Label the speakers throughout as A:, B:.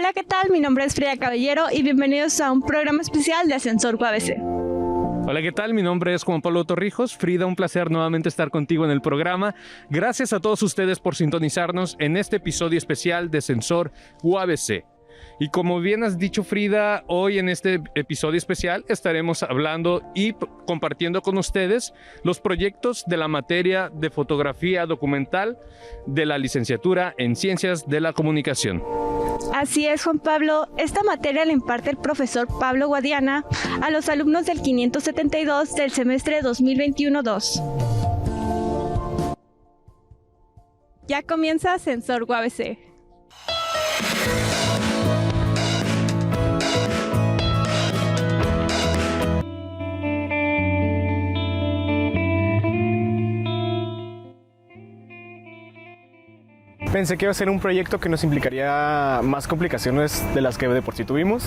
A: Hola, ¿qué tal? Mi nombre es Frida Caballero y bienvenidos a un programa especial de Ascensor UABC.
B: Hola, ¿qué tal? Mi nombre es Juan Pablo Torrijos. Frida, un placer nuevamente estar contigo en el programa. Gracias a todos ustedes por sintonizarnos en este episodio especial de Ascensor UABC. Y como bien has dicho, Frida, hoy en este episodio especial estaremos hablando y compartiendo con ustedes los proyectos de la materia de fotografía documental de la licenciatura en Ciencias de la Comunicación.
A: Así es, Juan Pablo. Esta materia la imparte el profesor Pablo Guadiana a los alumnos del 572 del semestre 2021-2. Ya comienza Ascensor UABC.
C: Pensé que iba a ser un proyecto que nos implicaría más complicaciones de las que de por sí tuvimos,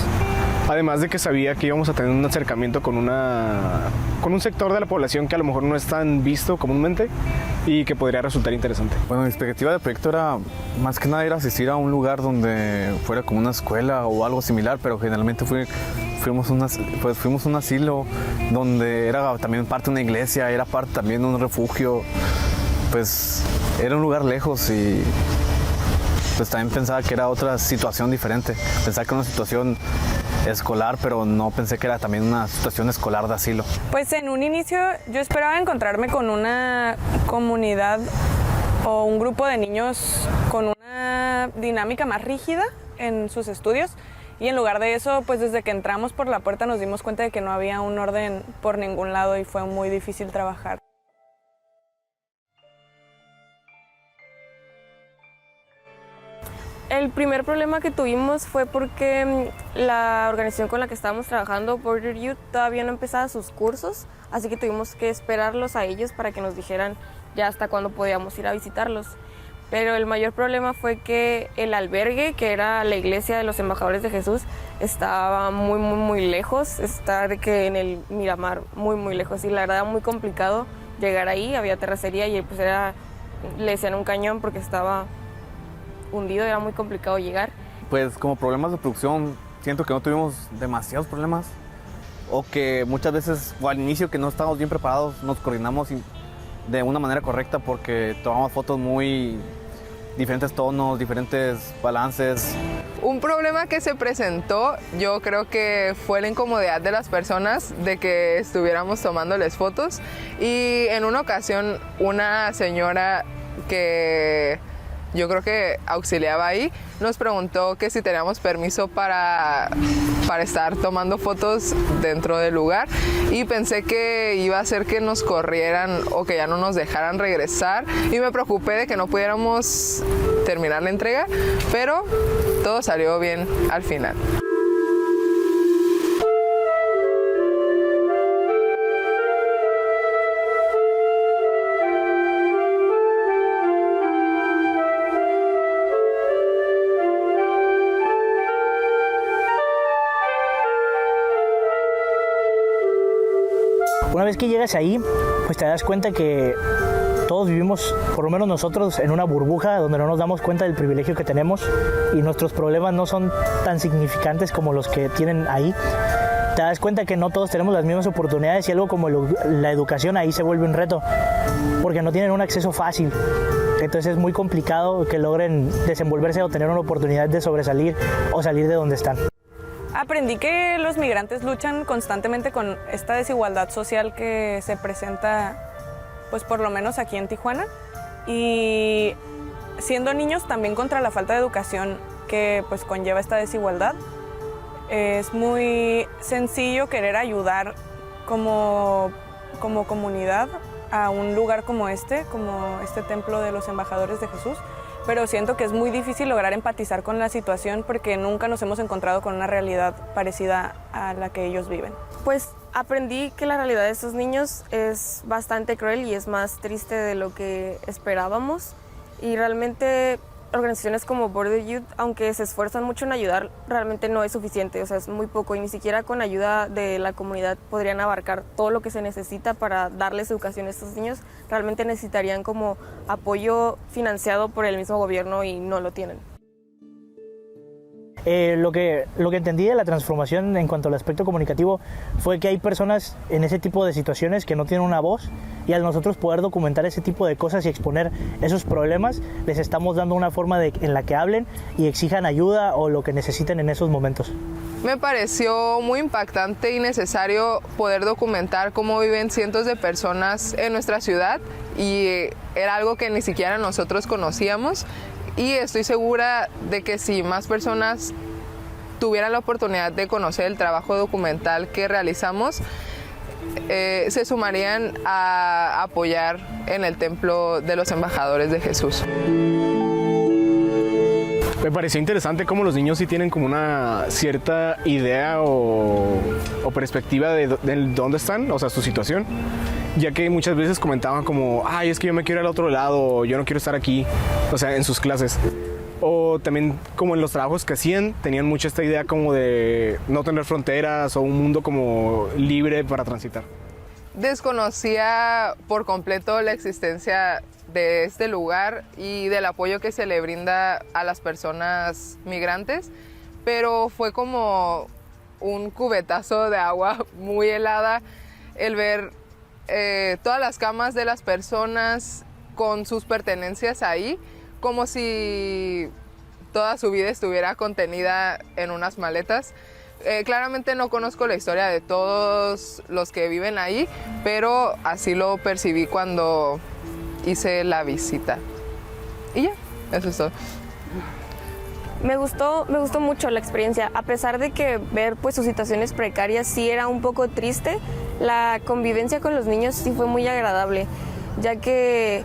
C: además de que sabía que íbamos a tener un acercamiento con un sector de la población que a lo mejor no es tan visto comúnmente y que podría resultar interesante.
D: Bueno, mi expectativa del proyecto era más que nada ir a asistir a un lugar donde fuera como una escuela o algo similar, pero generalmente fuimos un asilo donde era también parte de una iglesia, era parte también de un refugio. Pues era un lugar lejos y pues también pensaba que era otra situación diferente. Pensaba que era una situación escolar, pero no pensé que era también una situación escolar de asilo.
E: Pues en un inicio yo esperaba encontrarme con una comunidad o un grupo de niños con una dinámica más rígida en sus estudios. Y en lugar de eso, pues desde que entramos por la puerta nos dimos cuenta de que no había un orden por ningún lado y fue muy difícil trabajar. El primer problema que tuvimos fue porque la organización con la que estábamos trabajando, Border Youth, todavía no empezaba sus cursos, así que tuvimos que esperarlos a ellos para que nos dijeran ya hasta cuándo podíamos ir a visitarlos. Pero el mayor problema fue que el albergue, que era la iglesia de los embajadores de Jesús, estaba muy lejos, está de que en el Miramar, muy lejos, y la verdad era muy complicado llegar ahí, había terracería y pues le decían un cañón porque estaba hundido, era muy complicado llegar.
D: Pues como problemas de producción, siento que no tuvimos demasiados problemas o que muchas veces o al inicio que no estábamos bien preparados nos coordinamos de una manera correcta porque tomamos fotos muy diferentes tonos, diferentes balances.
F: Un problema que se presentó, yo creo que fue la incomodidad de las personas de que estuviéramos tomándoles fotos y en una ocasión una señora que yo creo que auxiliaba ahí, nos preguntó que si teníamos permiso para estar tomando fotos dentro del lugar y pensé que iba a hacer que nos corrieran o que ya no nos dejaran regresar y me preocupé de que no pudiéramos terminar la entrega, pero todo salió bien al final.
G: Una vez que llegas ahí, pues te das cuenta que todos vivimos, por lo menos nosotros, en una burbuja donde no nos damos cuenta del privilegio que tenemos y nuestros problemas no son tan significantes como los que tienen ahí. Te das cuenta que no todos tenemos las mismas oportunidades y algo como la educación ahí se vuelve un reto, porque no tienen un acceso fácil. Entonces es muy complicado que logren desenvolverse o tener una oportunidad de sobresalir o salir de donde están.
E: Aprendí que los migrantes luchan constantemente con esta desigualdad social que se presenta, pues por lo menos aquí en Tijuana, y siendo niños también contra la falta de educación que pues conlleva esta desigualdad. Es muy sencillo querer ayudar como comunidad a un lugar como este templo de los embajadores de Jesús, pero siento que es muy difícil lograr empatizar con la situación porque nunca nos hemos encontrado con una realidad parecida a la que ellos viven. Pues aprendí que la realidad de estos niños es bastante cruel y es más triste de lo que esperábamos, y realmente organizaciones como Border Youth, aunque se esfuerzan mucho en ayudar, realmente no es suficiente, o sea, es muy poco, y ni siquiera con ayuda de la comunidad podrían abarcar todo lo que se necesita para darles educación a estos niños. Realmente necesitarían como apoyo financiado por el mismo gobierno y no lo tienen.
G: Lo que entendí de la transformación en cuanto al aspecto comunicativo fue que hay personas en ese tipo de situaciones que no tienen una voz, y al nosotros poder documentar ese tipo de cosas y exponer esos problemas, les estamos dando una forma en la que hablen y exijan ayuda o lo que necesiten en esos momentos.
F: Me pareció muy impactante y necesario poder documentar cómo viven cientos de personas en nuestra ciudad, y era algo que ni siquiera nosotros conocíamos, y estoy segura de que si más personas tuvieran la oportunidad de conocer el trabajo documental que realizamos, se sumarían a apoyar en el Templo de los Embajadores de Jesús.
C: Me pareció interesante cómo los niños sí tienen como una cierta idea o perspectiva de dónde están, o sea, su situación, ya que muchas veces comentaban como, ay, es que yo me quiero ir al otro lado, yo no quiero estar aquí, o sea, en sus clases. O también como en los trabajos que hacían, tenían mucho esta idea como de no tener fronteras o un mundo como libre para transitar.
F: Desconocía por completo la existencia de este lugar y del apoyo que se le brinda a las personas migrantes, pero fue como un cubetazo de agua muy helada el ver todas las camas de las personas con sus pertenencias ahí, como si toda su vida estuviera contenida en unas maletas. Claramente no conozco la historia de todos los que viven ahí, pero así lo percibí cuando hice la visita. Y ya, eso es todo.
H: Me gustó mucho la experiencia, a pesar de que ver pues sus situaciones precarias sí era un poco triste. La convivencia con los niños sí fue muy agradable, ya que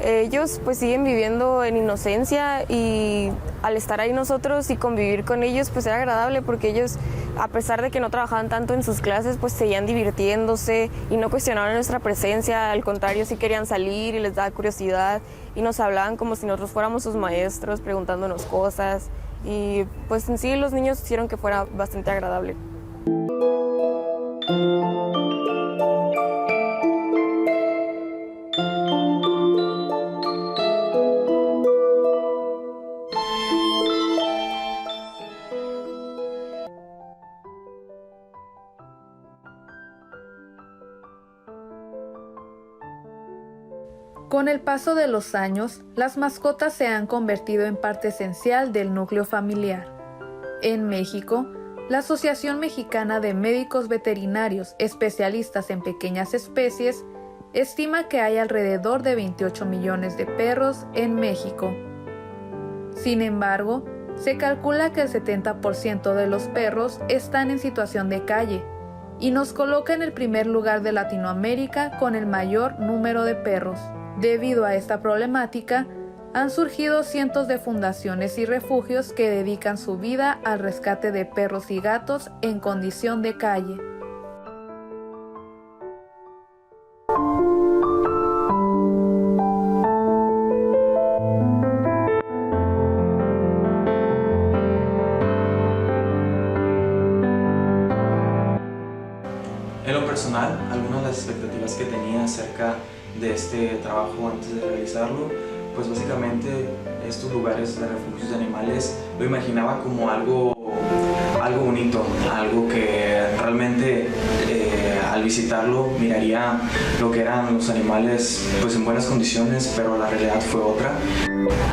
H: ellos pues siguen viviendo en inocencia, y al estar ahí nosotros y convivir con ellos pues era agradable, porque ellos, a pesar de que no trabajaban tanto en sus clases, pues seguían divirtiéndose y no cuestionaban nuestra presencia. Al contrario, sí querían salir y les daba curiosidad y nos hablaban como si nosotros fuéramos sus maestros, preguntándonos cosas, y pues en sí los niños hicieron que fuera bastante agradable.
I: Con el paso de los años, las mascotas se han convertido en parte esencial del núcleo familiar. En México, la Asociación Mexicana de Médicos Veterinarios Especialistas en Pequeñas Especies estima que hay alrededor de 28 millones de perros en México. Sin embargo, se calcula que el 70% de los perros están en situación de calle, y nos coloca en el primer lugar de Latinoamérica con el mayor número de perros. Debido a esta problemática, han surgido cientos de fundaciones y refugios que dedican su vida al rescate de perros y gatos en condición de calle.
J: En lo personal, algunas de las expectativas que tenía acerca de este trabajo antes de realizarlo, pues básicamente estos lugares de refugios de animales lo imaginaba como algo bonito, algo que realmente al visitarlo miraría lo que eran los animales pues en buenas condiciones, pero la realidad fue otra.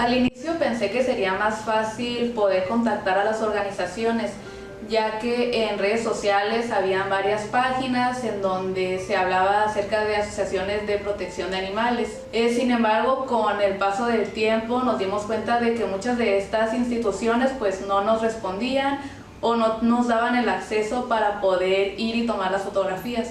I: Al inicio pensé que sería más fácil poder contactar a las organizaciones, ya que en redes sociales habían varias páginas en donde se hablaba acerca de asociaciones de protección de animales. Sin embargo, con el paso del tiempo nos dimos cuenta de que muchas de estas instituciones pues no nos respondían o no nos daban el acceso para poder ir y tomar las fotografías.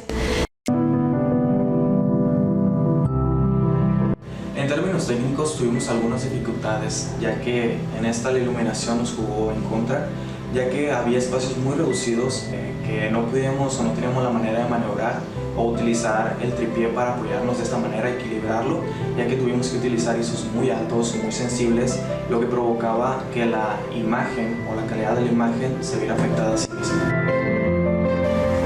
J: En términos técnicos tuvimos algunas dificultades, ya que en esta la iluminación nos jugó en contra, ya que había espacios muy reducidos que no podíamos o no teníamos la manera de maniobrar o utilizar el tripié para apoyarnos de esta manera, equilibrarlo, ya que tuvimos que utilizar ISOs muy altos, muy sensibles, lo que provocaba que la imagen o la calidad de la imagen se viera afectada a sí misma.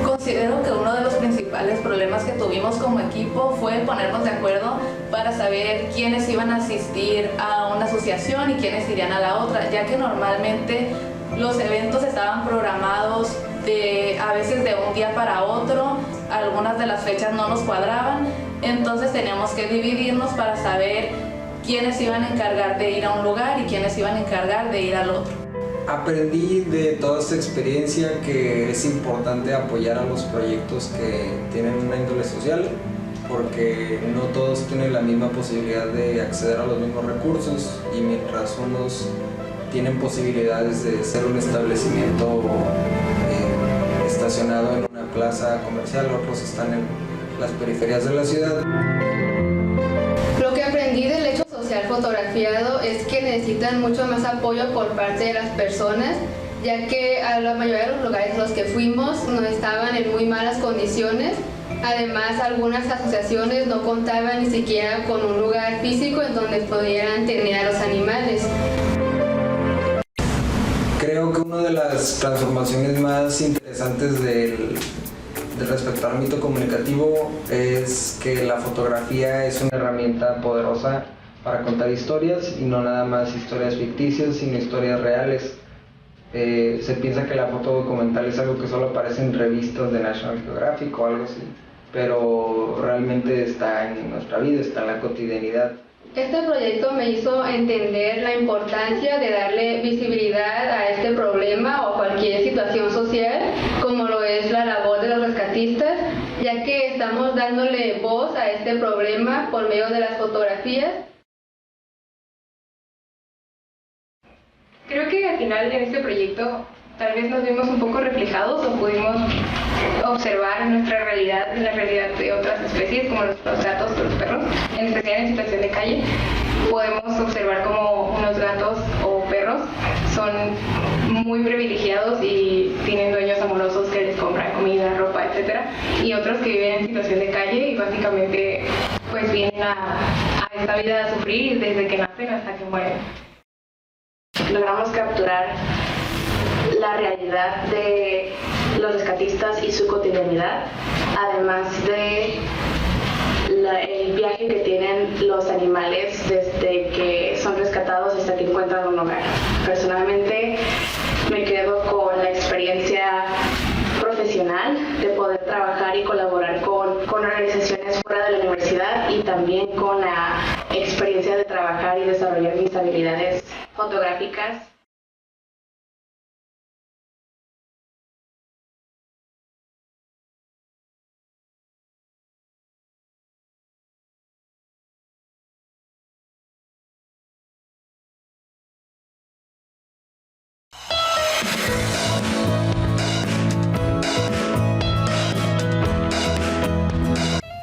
I: Considero que uno de los principales problemas que tuvimos como equipo fue ponernos de acuerdo para saber quiénes iban a asistir a una asociación y quiénes irían a la otra, ya que normalmente Los eventos estaban programados a veces de un día para otro, algunas de las fechas no nos cuadraban, entonces teníamos que dividirnos para saber quiénes iban a encargar de ir a un lugar y quiénes iban a encargar de ir al otro.
K: Aprendí de toda esta experiencia que es importante apoyar a los proyectos que tienen una índole social, porque no todos tienen la misma posibilidad de acceder a los mismos recursos, y mientras unos tienen posibilidades de ser un establecimiento estacionado en una plaza comercial, otros están en las periferias de la ciudad.
L: Lo que aprendí del hecho social fotografiado es que necesitan mucho más apoyo por parte de las personas, ya que a la mayoría de los lugares a los que fuimos no estaban en muy malas condiciones. Además, algunas asociaciones no contaban ni siquiera con un lugar físico en donde pudieran tener a los animales.
K: Creo que una de las transformaciones más interesantes del respecto al ámbito comunicativo es que la fotografía es una herramienta poderosa para contar historias, y no nada más historias ficticias, sino historias reales. Se piensa que la foto documental es algo que solo aparece en revistas de National Geographic o algo así, pero realmente está en nuestra vida, está en la cotidianidad.
L: Este proyecto me hizo entender la importancia de darle visibilidad a este problema o cualquier situación social, como lo es la labor de los rescatistas, ya que estamos dándole voz a este problema por medio de las fotografías.
M: Creo que al final en este proyecto tal vez nos vimos un poco reflejados o pudimos observar nuestra realidad, la realidad de otras especies como los gatos o los perros, en especial en situación de calle. Podemos observar como unos gatos o perros son muy privilegiados y tienen dueños amorosos que les compran comida, ropa, etc. Y otros que viven en situación de calle y básicamente pues vienen a esta vida a sufrir desde que nacen hasta que mueren.
N: Logramos capturar la realidad de los rescatistas y su cotidianidad, además de el viaje que tienen los animales desde que son rescatados hasta que encuentran un hogar. Personalmente me quedo con la experiencia profesional de poder trabajar y colaborar con organizaciones fuera de la universidad, y también con la experiencia de trabajar y desarrollar mis habilidades fotográficas.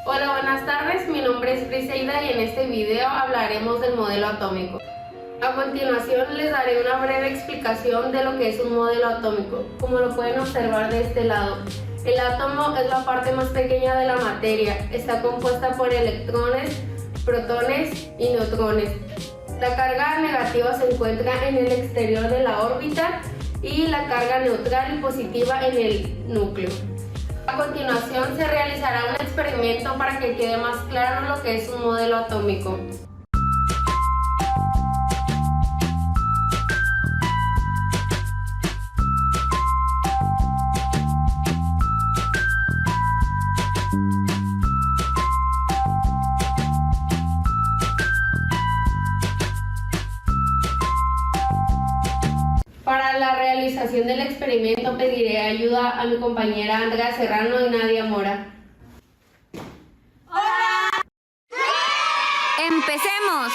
O: Hola, buenas tardes, mi nombre es Briseida y en este video hablaremos del modelo atómico. A continuación les daré una breve explicación de lo que es un modelo atómico. Como lo pueden observar de este lado, el átomo es la parte más pequeña de la materia. Está compuesta por electrones, protones y neutrones. La carga negativa se encuentra en el exterior de la órbita y la carga neutral y positiva en el núcleo. A continuación se realizará un experimento para que quede más claro lo que es un modelo atómico. Para la realización del experimento pediré ayuda a mi compañera Andrea Serrano y Nadia Mora.
P: ¡Hola! ¡Empecemos!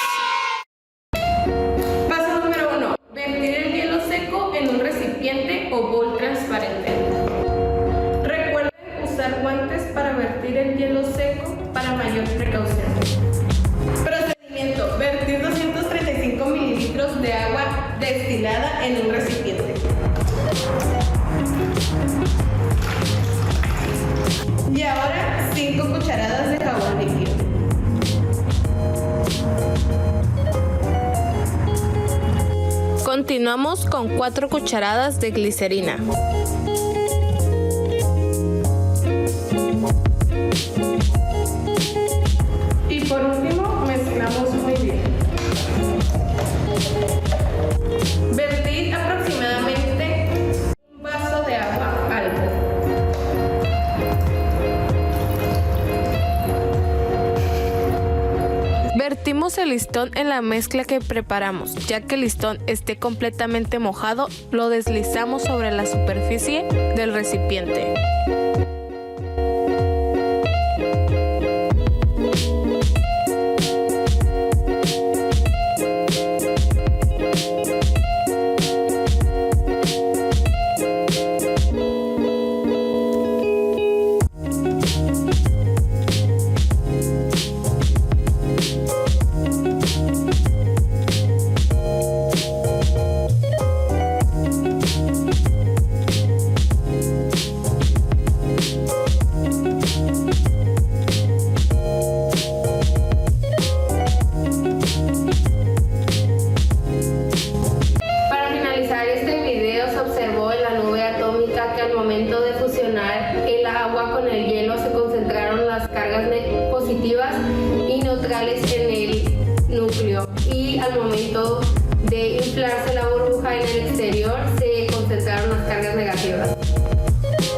M: Paso número 1. Vertir el hielo seco en un recipiente o bol transparente. Recuerden usar guantes para vertir el hielo seco para mayor precaución. Procedimiento: vertir 235 mililitros de agua destilada en un recipiente. Y ahora 5 cucharadas de jabón líquido. Continuamos con 4 cucharadas de glicerina. Y por último, mezclamos muy bien. Vertir aproximadamente
O: Ponemos el listón en la mezcla que preparamos. Ya que el listón esté completamente mojado, lo deslizamos sobre la superficie del recipiente. Positivas y neutrales en el núcleo, y al momento de inflarse la burbuja en el exterior se concentraron las cargas negativas.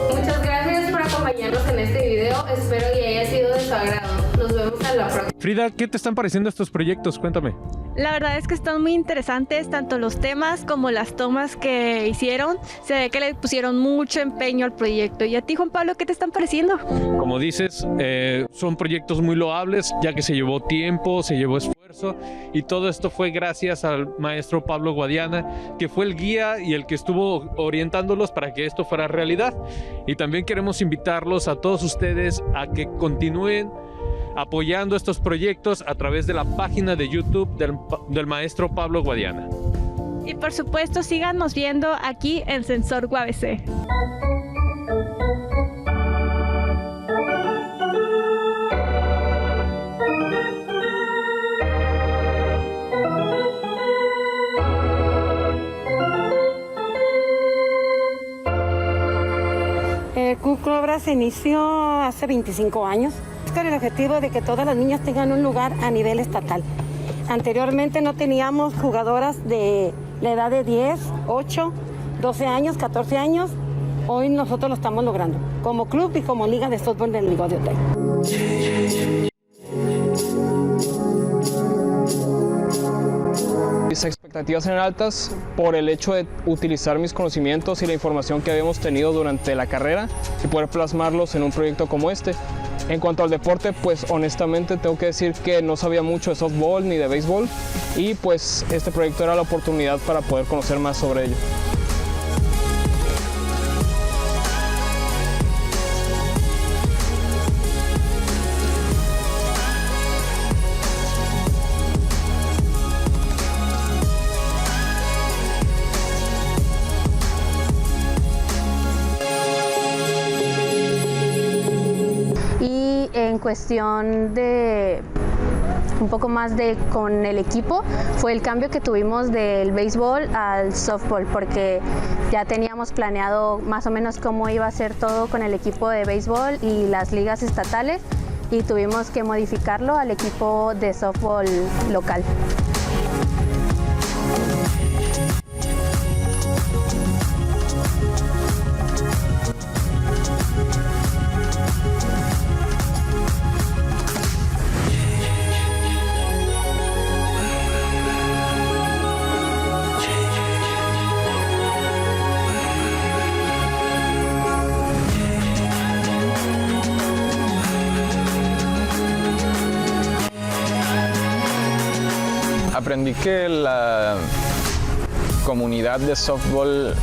O: Muchas gracias por acompañarnos en este video, espero que haya sido de su agrado. Nos vemos a la próxima.
B: Frida, ¿qué te están pareciendo estos proyectos? Cuéntame.
A: La verdad es que están muy interesantes, tanto los temas como las tomas que hicieron. Se ve que le pusieron mucho empeño al proyecto. ¿Y a ti, Juan Pablo, qué te están pareciendo?
B: Como dices, son proyectos muy loables, ya que se llevó tiempo, se llevó esfuerzo, y todo esto fue gracias al maestro Pablo Guadiana, que fue el guía y el que estuvo orientándolos para que esto fuera realidad. Y también queremos invitarlos a todos ustedes a que continúen apoyando estos proyectos a través de la página de YouTube del maestro Pablo Guadiana.
A: Y por supuesto, síganos viendo aquí en Sensor UABC.
P: CUCOBRA se inició hace 25 años con el objetivo de que todas las niñas tengan un lugar a nivel estatal. Anteriormente no teníamos jugadoras de la edad de 10, 8, 12 años, 14 años. Hoy nosotros lo estamos logrando, como club y como liga de softball del Ligo de Otay.
Q: Mis expectativas eran altas por el hecho de utilizar mis conocimientos y la información que habíamos tenido durante la carrera y poder plasmarlos en un proyecto como este. En cuanto al deporte, pues honestamente tengo que decir que no sabía mucho de softball ni de béisbol, y pues este proyecto era la oportunidad para poder conocer más sobre ello.
R: En cuestión de un poco más de con el equipo, fue el cambio que tuvimos del béisbol al softball, porque ya teníamos planeado más o menos cómo iba a ser todo con el equipo de béisbol y las ligas estatales, y tuvimos que modificarlo al equipo de softball local.
S: Aprendí que la comunidad de softball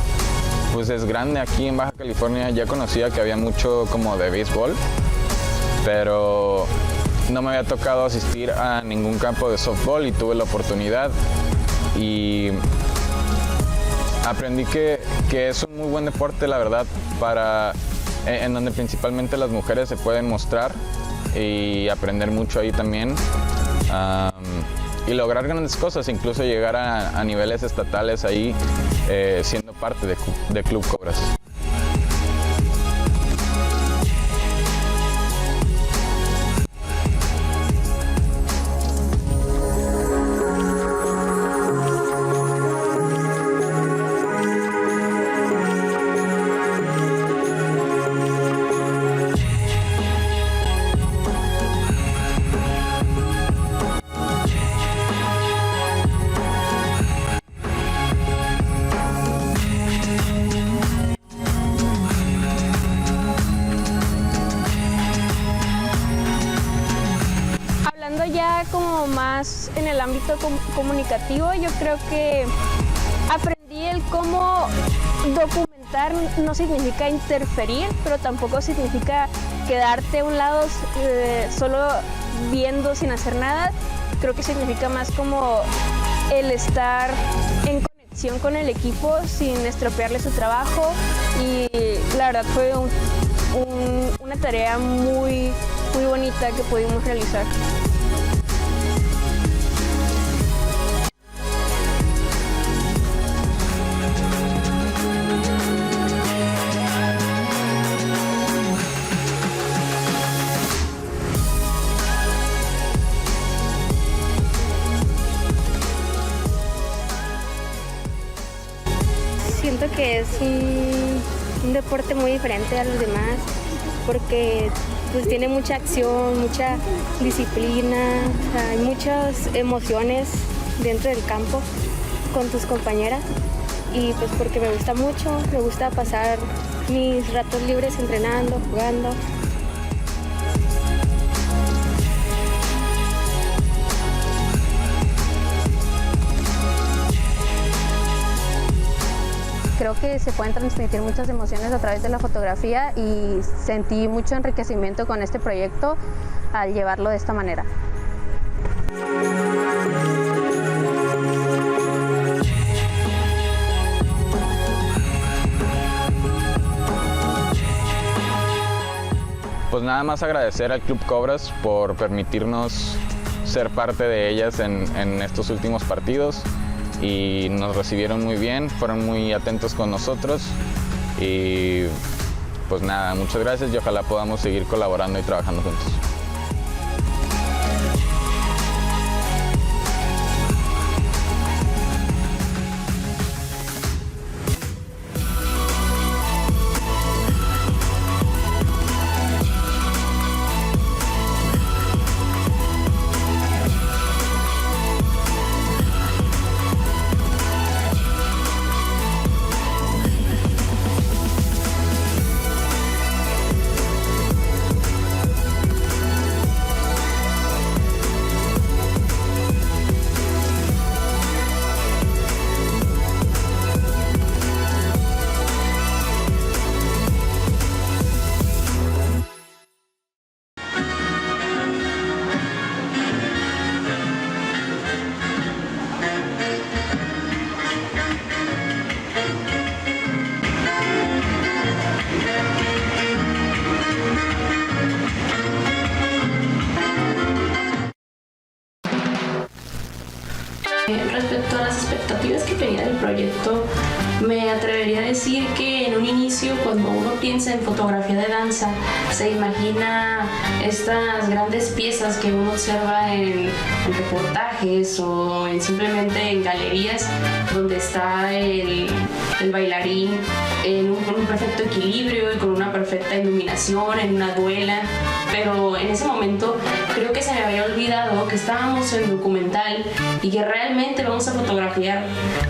S: pues es grande aquí en Baja California. Ya conocía que había mucho como de béisbol, pero no me había tocado asistir a ningún campo de softball y tuve la oportunidad, y aprendí que es un muy buen deporte, la verdad, en donde principalmente las mujeres se pueden mostrar y aprender mucho ahí también. Y lograr grandes cosas, incluso llegar a niveles estatales ahí, siendo parte de Club Cobras.
H: más en el ámbito comunicativo, yo creo que aprendí el cómo documentar no significa interferir, pero tampoco significa quedarte a un lado solo viendo sin hacer nada. Creo que significa más como el estar en conexión con el equipo sin estropearle su trabajo, y la verdad fue una tarea muy bonita que pudimos realizar.
T: Siento que es un deporte muy diferente a los demás, porque pues tiene mucha acción, mucha disciplina, o sea, hay muchas emociones dentro del campo con tus compañeras, y pues porque me gusta mucho, me gusta pasar mis ratos libres entrenando, jugando.
R: Creo que se pueden transmitir muchas emociones a través de la fotografía y sentí mucho enriquecimiento con este proyecto al llevarlo de esta manera.
S: Pues nada más agradecer al Club Cobras por permitirnos ser parte de ellas en estos últimos partidos, y nos recibieron muy bien, fueron muy atentos con nosotros, y pues nada, muchas gracias y ojalá podamos seguir colaborando y trabajando juntos.
N: Respecto a las expectativas que tenía del proyecto, me atrevería a decir que en un inicio, cuando uno piensa en fotografía de danza, se imagina estas grandes piezas que uno observa en reportajes o simplemente en galerías, donde está el bailarín en un perfecto equilibrio y con una perfecta iluminación, en una duela. Pero en ese momento creo que se me había olvidado que estábamos en documental y que realmente vamos a fotografiar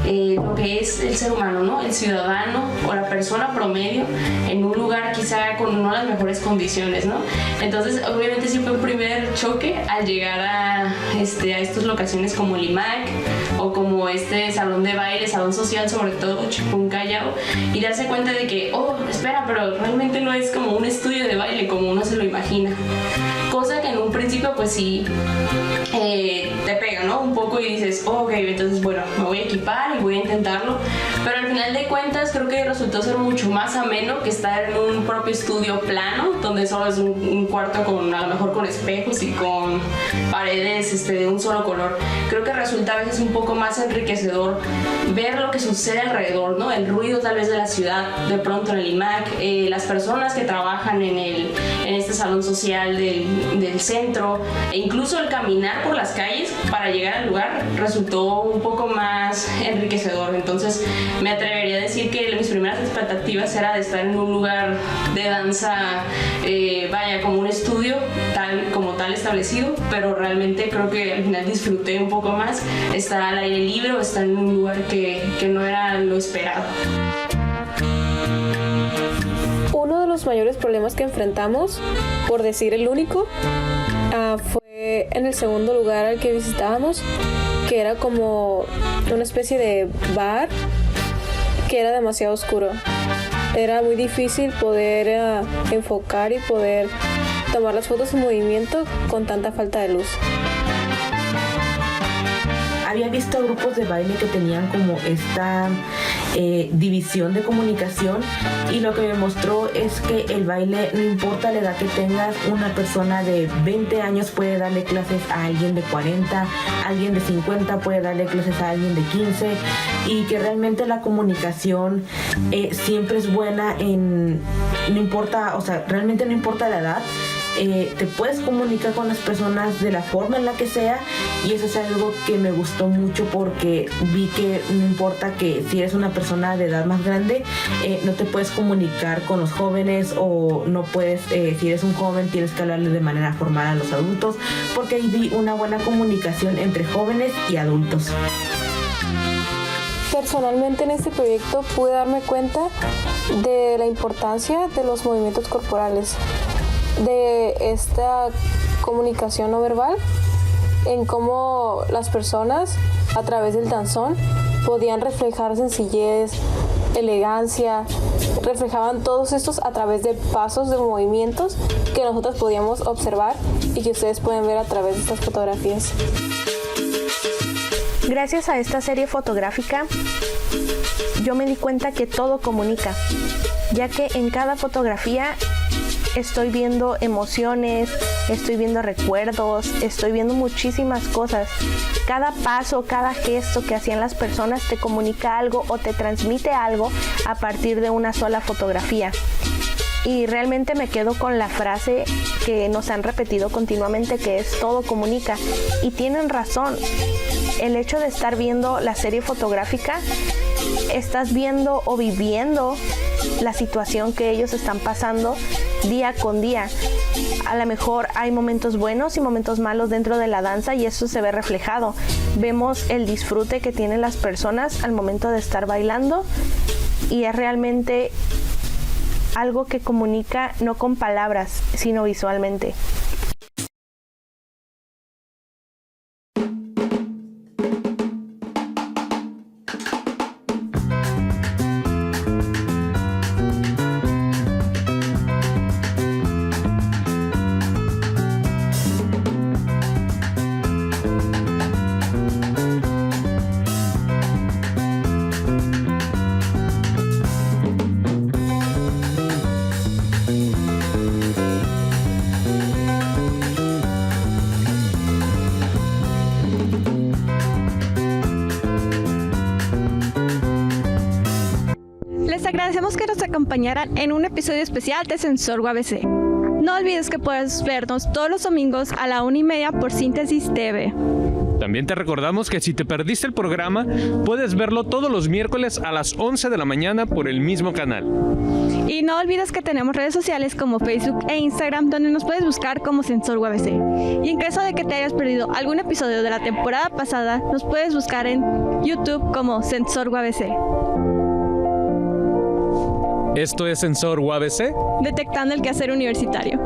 N: lo que es el ser humano, ¿no? El ciudadano o la persona promedio en un lugar quizá con no las mejores condiciones, ¿no? Entonces obviamente sí fue un primer choque al llegar a estas locaciones como el IMAC o como este salón de baile, salón social, sobre todo Chipún Callao, y darse cuenta de que, oh, espera, pero realmente no es como un estudio de baile como uno se lo imagina. Cosa que en un principio pues sí te pega, ¿no? Un poco y dices, oh, ok, entonces bueno, me voy a equipar y voy a intentarlo, pero al final de cuentas creo que resultó ser mucho más ameno que estar en un propio estudio plano, donde solo es un cuarto con, a lo mejor con espejos y con paredes de un solo color. Creo que resulta a veces un poco más enriquecedor ver lo que sucede alrededor, ¿no? El ruido tal vez de la ciudad, de pronto en el IMAC, las personas que trabajan en este salón social del centro, e incluso el caminar por las calles para llegar al lugar resultó un poco más enriquecedor. Entonces me atrevería a decir que mis primeras expectativas era de estar en un lugar de danza, como un estudio como tal establecido, pero realmente creo que al final disfruté un poco más estar al aire libre o estar en un lugar que no era lo esperado.
E: Uno de los mayores problemas que enfrentamos, por decir el único, fue En el segundo lugar al que visitábamos, que era como una especie de bar que era demasiado oscuro. Era muy difícil poder enfocar y poder tomar las fotos en movimiento con tanta falta de luz.
U: Había visto grupos de baile que tenían como esta división de comunicación, y lo que me mostró es que el baile, no importa la edad que tengas, una persona de 20 años puede darle clases a alguien de 40, alguien de 50 puede darle clases a alguien de 15, y que realmente la comunicación siempre es buena no importa, o sea, realmente no importa la edad. Te puedes comunicar con las personas de la forma en la que sea, y eso es algo que me gustó mucho, porque vi que no importa que si eres una persona de edad más grande, no te puedes comunicar con los jóvenes, o no puedes, si eres un joven tienes que hablarle de manera formal a los adultos, porque ahí vi una buena comunicación entre jóvenes y adultos.
E: Personalmente en este proyecto pude darme cuenta de la importancia de los movimientos corporales, de esta comunicación no verbal, en cómo las personas a través del danzón podían reflejar sencillez, elegancia, reflejaban todos estos a través de pasos, de movimientos que nosotros podíamos observar y que ustedes pueden ver a través de estas fotografías.
R: Gracias a esta serie fotográfica, yo me di cuenta que todo comunica, ya que en cada fotografía estoy viendo emociones, estoy viendo recuerdos, estoy viendo muchísimas cosas. Cada paso, cada gesto que hacían las personas te comunica algo o te transmite algo a partir de una sola fotografía. Y realmente me quedo con la frase que nos han repetido continuamente, que es todo comunica. Y tienen razón. El hecho de estar viendo la serie fotográfica, estás viendo o viviendo la situación que ellos están pasando día con día. A lo mejor hay momentos buenos y momentos malos dentro de la danza, y eso se ve reflejado. Vemos el disfrute que tienen las personas al momento de estar bailando, y es realmente algo que comunica no con palabras, sino visualmente.
A: Les agradecemos que nos acompañaran en un episodio especial de Sensor UABC. No olvides que puedes vernos todos los domingos a la 1:30 por Síntesis TV.
B: También te recordamos que si te perdiste el programa, puedes verlo todos los miércoles a las 11 de la mañana por el mismo canal.
A: Y no olvides que tenemos redes sociales como Facebook e Instagram, donde nos puedes buscar como Sensor UABC. Y en caso de que te hayas perdido algún episodio de la temporada pasada, nos puedes buscar en YouTube como Sensor UABC.
B: Esto es Sensor UABC,
A: detectando el quehacer universitario.